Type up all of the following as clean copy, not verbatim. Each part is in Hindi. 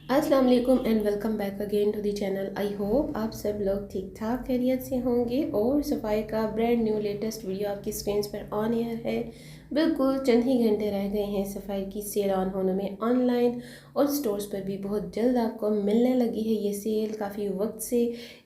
अस्सलाम वालेकुम and welcome back again to the channel. I hope आप सब लोग ठीक ठाक खैरियत से होंगे और सफाई का ब्रांड न्यू लेटेस्ट वीडियो आपकी स्क्रीन पर ऑन एयर है। बिल्कुल चंद ही घंटे रह गए हैं सफाई की सेल ऑन होने में। ऑनलाइन और स्टोर्स पर भी बहुत जल्द आपको मिलने लगी है ये सेल। काफ़ी वक्त से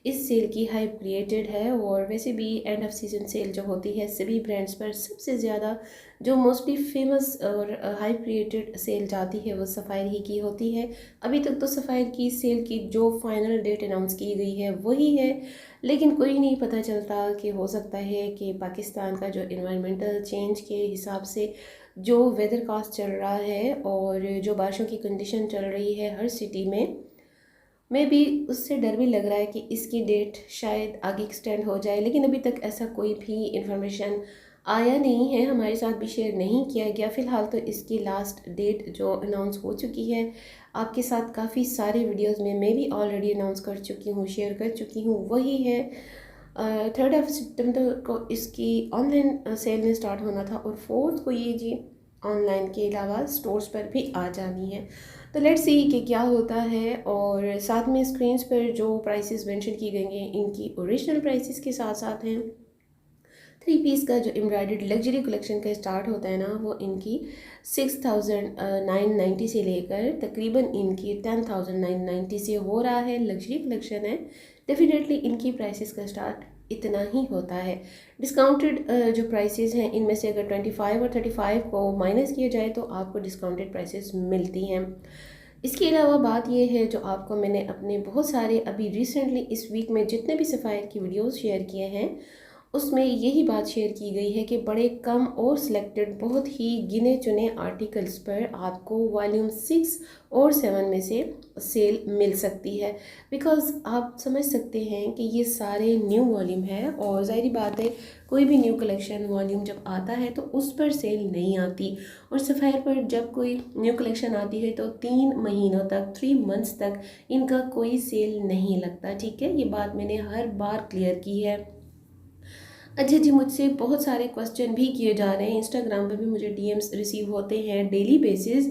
इस सेल की हाइप क्रिएटेड है और वैसे भी एंड ऑफ सीजन सेल जो होती है सभी ब्रांड्स पर सबसे ज़्यादा जो मोस्टली फेमस और हाइप क्रिएटेड सेल जाती है वो सफ़ायर ही की होती है। अभी तक तो सफ़ायर की सेल की जो फाइनल डेट अनाउंस की गई है वही है, लेकिन कोई नहीं पता चलता कि हो सकता है कि पाकिस्तान का जो इन्वायरमेंटल चेंज के हिसाब से जो वेदर कास्ट चल रहा है और जो बारिशों की कंडीशन चल रही है हर सिटी में भी उससे डर भी लग रहा है कि इसकी डेट शायद आगे एक्सटेंड हो जाए। लेकिन अभी तक ऐसा कोई भी इंफॉर्मेशन आया नहीं है, हमारे साथ भी शेयर नहीं किया गया। फ़िलहाल तो इसकी लास्ट डेट जो अनाउंस हो चुकी है आपके साथ काफ़ी सारे वीडियोस में मैं भी ऑलरेडी अनाउंस कर चुकी हूँ, शेयर कर चुकी हूँ। वही है 3 को इसकी ऑनलाइन सेल में स्टार्ट होना था और 4 को ये जी ऑनलाइन के अलावा स्टोर्स पर भी आ जानी है। तो लेट्स सी कि क्या होता है। और साथ में स्क्रीन्स पर जो प्राइसेस मेंशन की गई हैं इनकी ओरिजिनल प्राइसेस के साथ साथ हैं। 3 पीस का जो एम्ब्रॉयडर्ड लग्जरी कलेक्शन का स्टार्ट होता है ना वो इनकी 6,990 से लेकर तकरीबन इनकी 10,990 से हो रहा है। लग्जरी कलेक्शन है, डेफिनेटली इनकी प्राइसेस का स्टार्ट इतना ही होता है। डिस्काउंटेड जो प्राइसेस हैं इनमें से अगर 25 और 35 को माइनस किया जाए तो आपको डिस्काउंटेड प्राइसेस मिलती हैं। इसके अलावा बात यह है जो आपको मैंने अपने बहुत सारे अभी रिसेंटली इस वीक में जितने भी सफ़ायर की वीडियोस शेयर किए हैं उसमें यही बात शेयर की गई है कि बड़े कम और सिलेक्टेड बहुत ही गिने चुने आर्टिकल्स पर आपको वॉल्यूम 6 और 7 में से सेल मिल सकती है। बिकॉज़ आप समझ सकते हैं कि ये सारे न्यू वॉल्यूम है और ज़ाहिर बात है कोई भी न्यू कलेक्शन वॉल्यूम जब आता है तो उस पर सेल नहीं आती। और सफ़ायर पर जब कोई न्यू कलेक्शन आती है तो 3 महीनों तक 3 मंथ्स तक इनका कोई सेल नहीं लगता। ठीक है, ये बात मैंने हर बार क्लियर की है। अच्छा जी, मुझसे बहुत सारे क्वेश्चन भी किए जा रहे हैं, इंस्टाग्राम पर भी मुझे डीएम्स रिसीव होते हैं डेली बेसिस।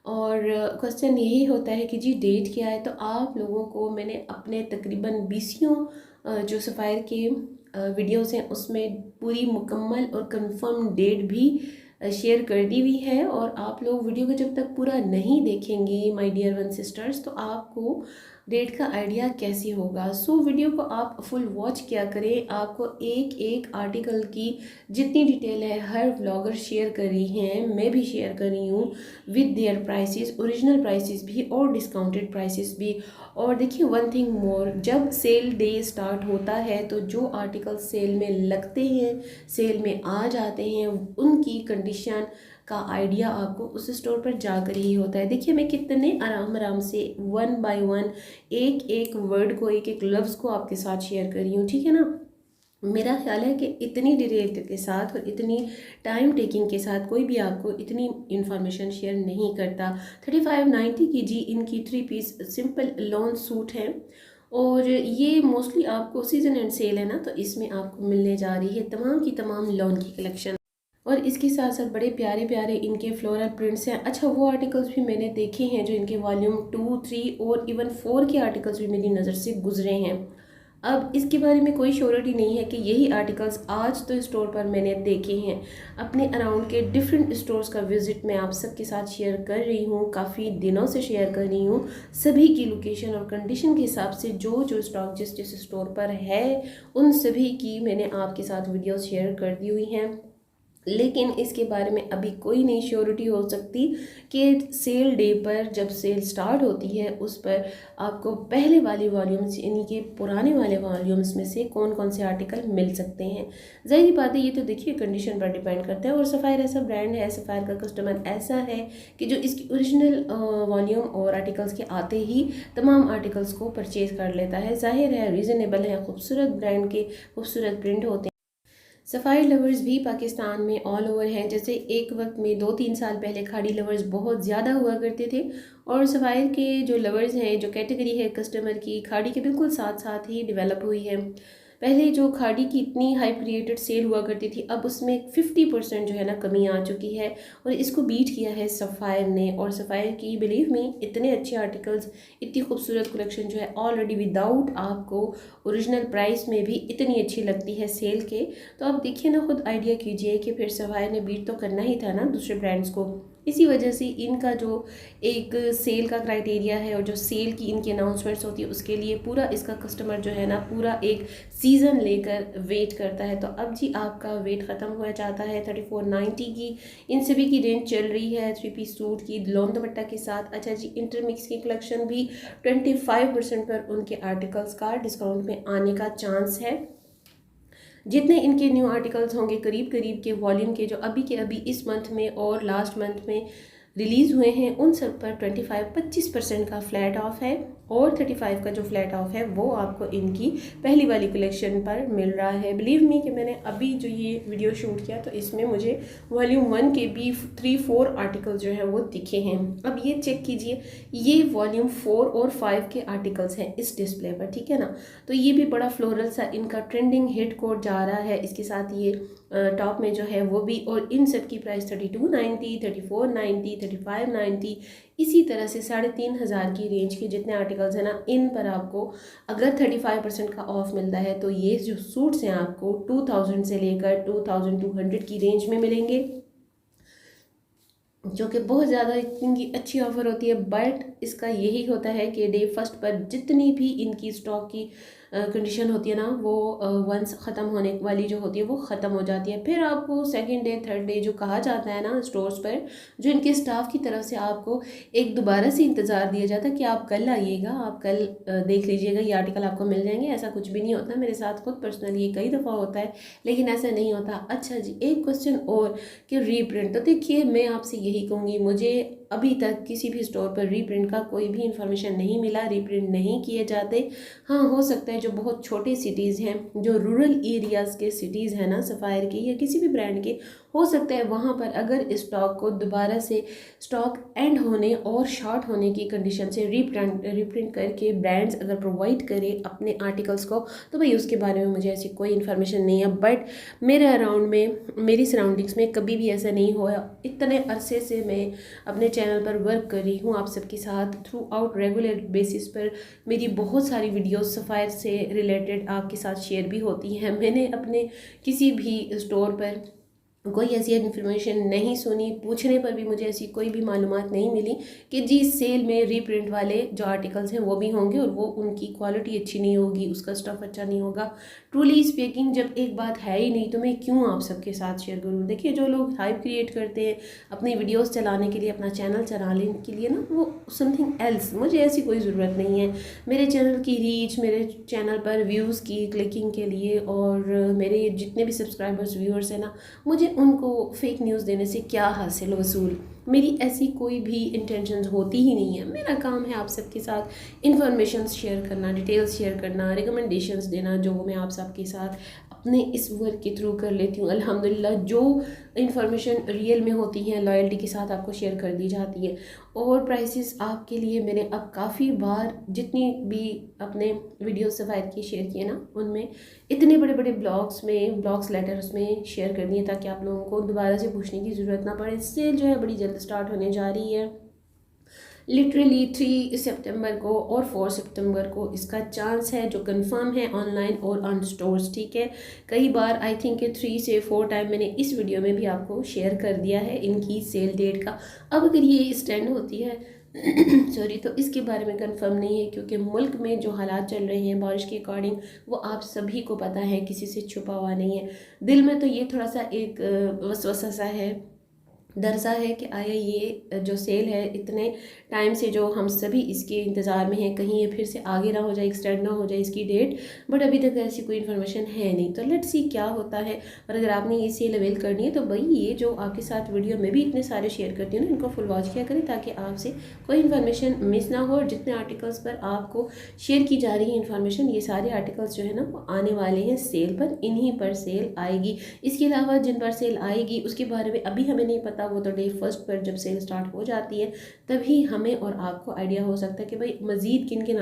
और क्वेश्चन यही होता है कि जी डेट क्या है। तो आप लोगों को मैंने अपने तकरीबन 20 जो सफ़ायर के वीडियोस हैं उसमें पूरी मुकम्मल और कंफर्म डेट भी शेयर कर दी हुई है। और आप लोग वीडियो को जब तक पूरा नहीं देखेंगे माय डियर वन सिस्टर्स तो आपको डेट का आइडिया कैसे होगा। सो वीडियो को आप फुल वॉच किया करें। आपको एक एक आर्टिकल की जितनी डिटेल है हर व्लॉगर शेयर कर रही हैं, मैं भी शेयर कर रही हूँ with their prices, original prices भी और डिस्काउंटेड प्राइसेस भी। और देखिए वन थिंग मोर, जब सेल डे स्टार्ट होता है तो जो आर्टिकल सेल में लगते हैं, सेल में आ जाते हैं, उनकी कंडीशन का आइडिया आपको उस स्टोर पर जाकर ही होता है। देखिए मैं कितने आराम आराम से 1 बाय 1 एक एक वर्ड को, एक एक लफ्ज़ को आपके साथ शेयर कर रही हूँ। ठीक है ना, मेरा ख्याल है कि इतनी डिटेल के साथ और इतनी टाइम टेकिंग के साथ कोई भी आपको इतनी इन्फॉर्मेशन शेयर नहीं करता। 3590 की जी इनकी 3 पीस सिंपल लॉन सूट है और ये मोस्टली आपको सीजन एंड सेल है ना तो इसमें आपको मिलने जा रही है तमाम की तमाम लॉन की कलेक्शन। और इसके साथ साथ बड़े प्यारे प्यारे इनके फ्लोरल प्रिंट्स हैं। अच्छा, वो आर्टिकल्स भी मैंने देखे हैं जो इनके वॉल्यूम 2, 3 और इवन 4 के आर्टिकल्स भी मेरी नज़र से गुजरे हैं। अब इसके बारे में कोई श्योरिटी नहीं है कि यही आर्टिकल्स आज तो स्टोर पर मैंने देखे हैं। अपने अराउंड के डिफरेंट स्टोर्स का विजिट मैं आप सबके साथ शेयर कर रही हूँ, काफ़ी दिनों से शेयर कर रही हूँ। सभी की लोकेशन और कंडीशन के हिसाब से जो जो स्टॉक जिस जिस स्टोर पर है उन सभी की मैंने आपके साथ वीडियोस शेयर कर दी हुई हैं। लेकिन इसके बारे में अभी कोई नहीं श्योरिटी हो सकती कि सेल डे पर जब सेल स्टार्ट होती है उस पर आपको पहले वाले वॉल्यूम्स यानी कि पुराने वाले वॉल्यूम्स में से कौन कौन से आर्टिकल मिल सकते हैं। ज़ाहिर बात है ये तो देखिए कंडीशन पर डिपेंड करता है। और सफ़ायर ऐसा ब्रांड है, सफ़ायर का कस्टमर ऐसा है कि जो इसकी ओरिजिनल वॉल्यूम और आर्टिकल्स के आते ही तमाम आर्टिकल्स को परचेज़ कर लेता है। जाहिर है, रीज़नेबल है, खूबसूरत ब्रांड के खूबसूरत प्रिंट होते हैं। सफ़ायर लवर्स भी पाकिस्तान में ऑल ओवर हैं। जैसे एक वक्त में 2-3 साल पहले खाड़ी लवर्स बहुत ज़्यादा हुआ करते थे और सफ़ायर के जो लवर्स हैं, जो कैटेगरी है कस्टमर की, खाड़ी के बिल्कुल साथ साथ ही डेवलप हुई है। पहले जो खाड़ी की इतनी हाइप क्रिएटेड सेल हुआ करती थी, अब उसमें 50% जो है ना कमी आ चुकी है और इसको बीट किया है सफ़ायर ने। और सफ़ायर की बिलीव में इतने अच्छे आर्टिकल्स, इतनी खूबसूरत कलेक्शन जो है ऑलरेडी विदाउट आपको ओरिजिनल प्राइस में भी इतनी अच्छी लगती है सेल के। तो आप देखिए ना, खुद आइडिया कीजिए कि फिर सफ़ायर ने बीट तो करना ही था ना दूसरे ब्रांड्स को। इसी वजह से इनका जो एक सेल का क्राइटेरिया है और जो सेल की इनकी अनाउंसमेंट्स होती है उसके लिए पूरा इसका कस्टमर जो है ना पूरा एक सीज़न लेकर वेट करता है। तो अब जी आपका वेट ख़त्म हुआ चाहता है। 3490 की इन सभी की रेंज चल रही है 3 पीस सूट की लॉन दुपट्टा के साथ। अच्छा जी, इंटरमिक्स की कलेक्शन भी 25% पर उनके आर्टिकल्स का डिस्काउंट में आने का चांस है। जितने इनके न्यू आर्टिकल्स होंगे करीब करीब के वॉल्यूम के जो अभी के अभी इस मंथ में और लास्ट मंथ में रिलीज़ हुए हैं, उन सब पर 25% का फ्लैट ऑफ है। और 35 का जो फ्लैट ऑफ है वो आपको इनकी पहली वाली कलेक्शन पर मिल रहा है। बिलीव मी कि मैंने अभी जो ये वीडियो शूट किया तो इसमें मुझे वॉल्यूम 1 के भी 3-4 आर्टिकल्स जो हैं वो दिखे हैं। अब ये चेक कीजिए, ये वॉल्यूम 4 और 5 के आर्टिकल्स हैं इस डिस्प्ले पर, ठीक है ना। तो ये भी बड़ा फ्लोरल सा इनका ट्रेंडिंग हिट कोड जा रहा है। इसके साथ ये टॉप में जो है वो भी, और इन सब की प्राइस 3290, 3490, 3590, इसी तरह से 3500 की रेंज के जितने आर्टिकल्स हैं ना, इन पर आपको अगर 35% का ऑफ मिलता है तो ये जो सूट्स हैं आपको 2000 से लेकर 2200 की रेंज में मिलेंगे, जो कि बहुत ज़्यादा इनकी अच्छी ऑफ़र होती है। बट इसका यही होता है कि डे फर्स्ट पर जितनी भी इनकी स्टॉक की कंडीशन होती है ना, वो वंस ख़त्म होने वाली जो होती है वो ख़त्म हो जाती है। फिर आपको सेकंड डे थर्ड डे जो कहा जाता है ना स्टोर्स पर, जो इनके स्टाफ की तरफ से आपको एक दोबारा से इंतज़ार दिया जाता है कि आप कल आइएगा, आप कल देख लीजिएगा, ये आर्टिकल आपको मिल जाएंगे। ऐसा कुछ भी नहीं होता। मेरे साथ खुद पर्सनली ये कई दफ़ा होता है, लेकिन ऐसा नहीं होता। अच्छा जी, एक क्वेश्चन और कि रीप्रिंट, तो देखिए मैं आपसे यही कहूँगी, मुझे अभी तक किसी भी स्टोर पर रीप्रिंट का कोई भी इन्फॉर्मेशन नहीं मिला, रीप्रिंट नहीं किए जाते। हाँ, हो सकता है जो बहुत छोटे सिटीज़ हैं, जो रूरल एरियाज़ के सिटीज़ हैं ना सफ़ायर के या किसी भी ब्रांड के, हो सकता है वहाँ पर अगर स्टॉक को दोबारा से स्टॉक एंड होने और शॉर्ट होने की कंडीशन से रीप्रिंट करके ब्रांड्स अगर प्रोवाइड करें अपने आर्टिकल्स को, तो भाई उसके बारे में मुझे ऐसी कोई इन्फॉर्मेशन नहीं है। बट मेरे अराउंड में, मेरी सराउंडिंग्स में कभी भी ऐसा नहीं हुआ। इतने अरसे से मैं अपने चैनल पर वर्क कर रही हूँ आप सबके साथ थ्रू आउट रेगुलर बेसिस पर। मेरी बहुत सारी वीडियोस सफ़ायर से रिलेटेड आपके साथ शेयर भी होती हैं। मैंने अपने किसी भी स्टोर पर कोई ऐसी इन्फॉर्मेशन नहीं सुनी, पूछने पर भी मुझे ऐसी कोई भी मालूमात नहीं मिली कि जी सेल में रीप्रिंट वाले जो आर्टिकल्स हैं वो भी होंगे और वो उनकी क्वालिटी अच्छी नहीं होगी, उसका स्टफ़ अच्छा नहीं होगा। ट्रूली स्पीकिंग, जब एक बात है ही नहीं तो मैं क्यों आप सबके साथ शेयर करूँ। देखिए, जो लोग हाइप क्रिएट करते हैं अपनी वीडियोस चलाने के लिए, अपना चैनल चलाने के लिए ना, वो समथिंग एल्स, मुझे ऐसी कोई ज़रूरत नहीं है। मेरे चैनल की रीच, मेरे चैनल पर व्यूज़ की क्लिकिंग के लिए और मेरे जितने भी सब्सक्राइबर्स व्यूअर्स हैं ना, मुझे उनको फेक न्यूज़ देने से क्या हासिल वसूल। मेरी ऐसी कोई भी इंटेंशंस होती ही नहीं है। मेरा काम है आप सबके साथ इन्फॉर्मेशन शेयर करना, डिटेल्स शेयर करना, रिकमेंडेशंस देना, जो मैं आप सबके साथ अपने इस वर्क के थ्रू कर लेती हूँ। अल्हम्दुलिल्लाह जो इन्फॉर्मेशन रियल में होती हैं लॉयल्टी के साथ आपको शेयर कर दी जाती है। और प्राइसेस आपके लिए मैंने अब काफ़ी बार जितनी भी अपने वीडियो सफ़ायर की शेयर किए ना, उनमें इतने बड़े बड़े ब्लॉग्स लेटर्स में शेयर कर दिए ताकि आप लोगों को दोबारा से पूछने की ज़रूरत ना पड़े। सेल जो है बड़ी जल्द स्टार्ट होने जा रही है, लिटरली 3 सितंबर को और 4 सितंबर को इसका चांस है, जो कंफर्म है ऑनलाइन और ऑन स्टोर्स, ठीक है। कई बार आई थिंक 3 से 4 टाइम मैंने इस वीडियो में भी आपको शेयर कर दिया है इनकी सेल डेट का। अब अगर ये स्टैंड होती है सॉरी, तो इसके बारे में कंफर्म नहीं है, क्योंकि मुल्क में जो हालात चल रहे हैं बारिश के अकॉर्डिंग, वो आप सभी को पता है, किसी से छुपा हुआ नहीं है। दिल में तो ये थोड़ा सा एक वसवसा सा है, डर सा है कि आया ये जो सेल है इतने टाइम से जो हम सभी इसके इंतज़ार में हैं, कहीं ये फिर से आगे ना हो जाए, एक्सटेंड ना हो जाए इसकी डेट। बट अभी तक ऐसी कोई इन्फॉर्मेशन है नहीं, तो लेट्स सी क्या होता है। और अगर आपने ये सेल अवेल करनी है तो भाई ये जो आपके साथ वीडियो में भी इतने सारे शेयर करती हूँ ना, इनको फुल वॉच किया करें ताकि आपसे कोई इन्फॉर्मेशन मिस ना हो। और जितने आर्टिकल्स पर आपको शेयर की जा रही है इन्फॉर्मेशन, ये सारे आर्टिकल्स जो है ना वो आने वाले हैं सेल पर, इन्हीं पर सेल आएगी। इसके अलावा जिन पर सेल आएगी उसके बारे में अभी हमें नहीं पता, वो तो डे फर्स्ट पर जब सेल स्टार्ट हो जाती है तभी हमें और आपको आइडिया हो सकता है कि भाई मज़ीद किन किन